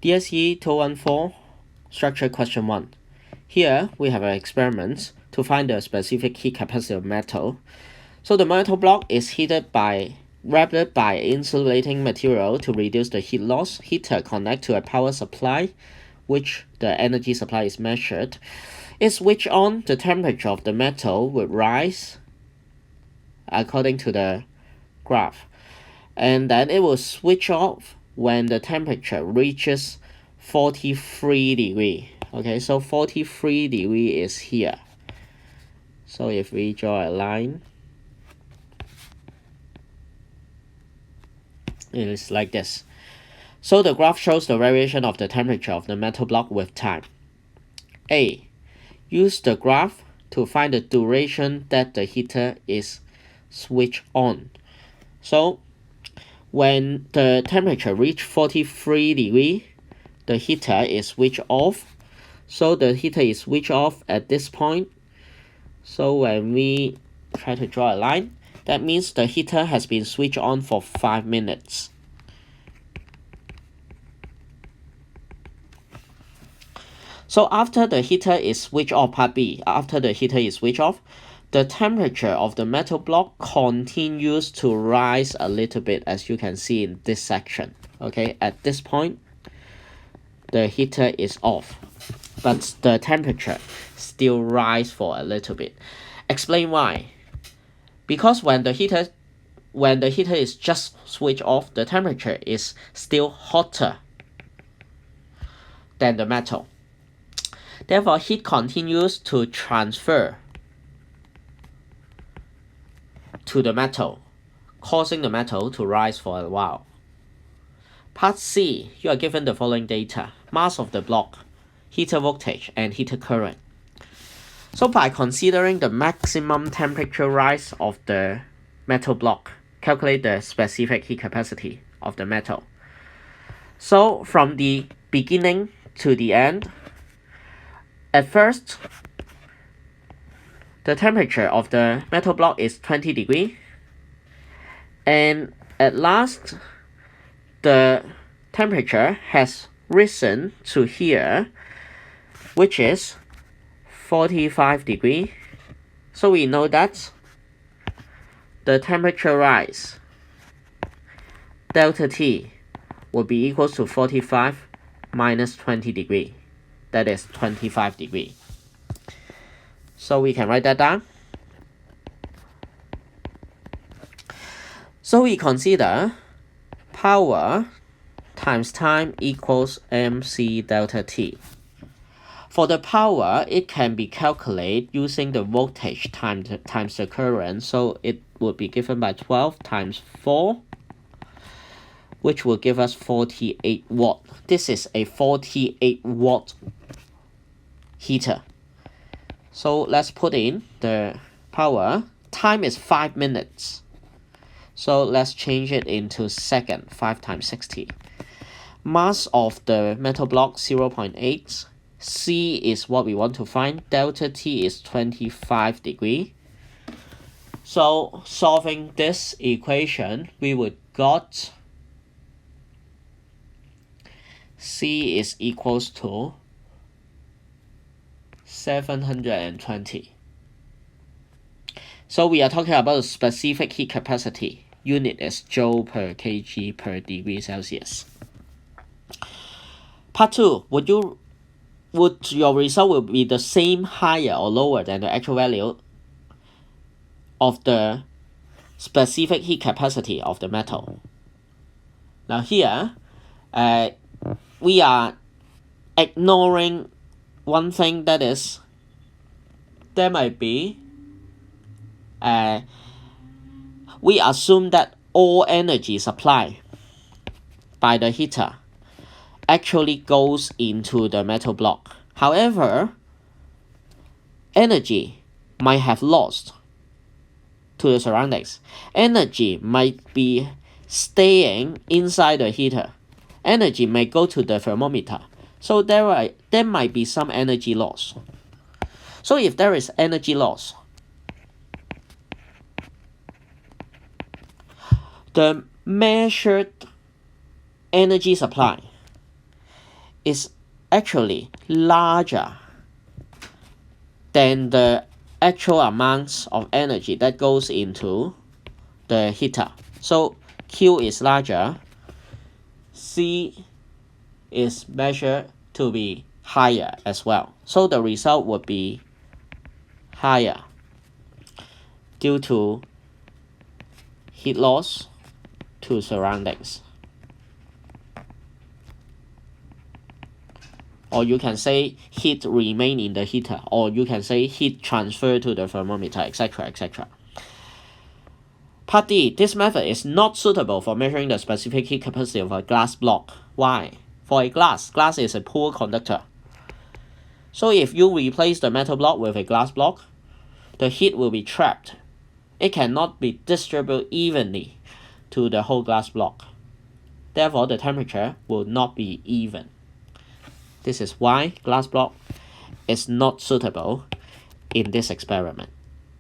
DSE 214 Structure Question 1. Here we have an experiment to find the specific heat capacity of metal. So the metal block is wrapped by insulating material to reduce the heat loss. Heater connect to a power supply, which the energy supply is measured. Is switched on, the temperature of the metal will rise according to the graph, and then it will switch off when the temperature reaches 43 degree. Okay, so 43 degree is here. So if we draw a line, it is like this. So the graph shows the variation of the temperature of the metal block with time. A. Use the graph to find the duration that the heater is switched on. So when the temperature reaches 43 degree, the heater is switched off. So the heater is switched off at this point. So when we try to draw a line, that means the heater has been switched on for 5 minutes. So after the heater is switched off, part B, after the heater is switched off, the temperature of the metal block continues to rise a little bit, as you can see in this section. Okay, at this point, the heater is off, but the temperature still rise for a little bit. Explain why. Because when the heater is just switched off, the temperature is still hotter than the metal. Therefore, heat continues to transfer to the metal, causing the metal to rise for a while. Part C, you are given the following data: mass of the block, heater voltage, and heater current. So by considering the maximum temperature rise of the metal block, calculate the specific heat capacity of the metal. So from the beginning to the end, at first, the temperature of the metal block is 20 degrees, and at last, the temperature has risen to here, which is 45 degrees. So we know that the temperature rise, delta T, will be equal to 45 minus 20 degrees. That is 25 degrees. So we can write that down. So we consider power times time equals mc delta T. For the power, it can be calculated using the voltage times the current. So it would be given by 12 times 4, which will give us 48 watt. This is a 48 watt heater. So let's put in the power. Time is 5 minutes. So let's change it into second. 5 times 60. Mass of the metal block 0.8. C is what we want to find. Delta T is 25 degrees. So solving this equation, we would got C is equals to 720. So we are talking about the specific heat capacity. Unit is joule per kg per degree Celsius. Part 2. Would your result will be the same, higher or lower than the actual value of the specific heat capacity of the metal? Now here, we are ignoring one thing, that is, there might be, we assume that all energy supply by the heater actually goes into the metal block. However, energy might have lost to the surroundings. Energy might be staying inside the heater. Energy may go to the thermometer. So there might be some energy loss. So if there is energy loss, the measured energy supply is actually larger than the actual amounts of energy that goes into the heater. So Q is larger, C is measured to be higher as well. So the result would be higher due to heat loss to surroundings. Or you can say heat remain in the heater, or you can say heat transfer to the thermometer, etc., etc. Part D, this method is not suitable for measuring the specific heat capacity of a glass block. Why? For a glass is a poor conductor. So if you replace the metal block with a glass block, the heat will be trapped. It cannot be distributed evenly to the whole glass block. Therefore, the temperature will not be even. This is why glass block is not suitable in this experiment.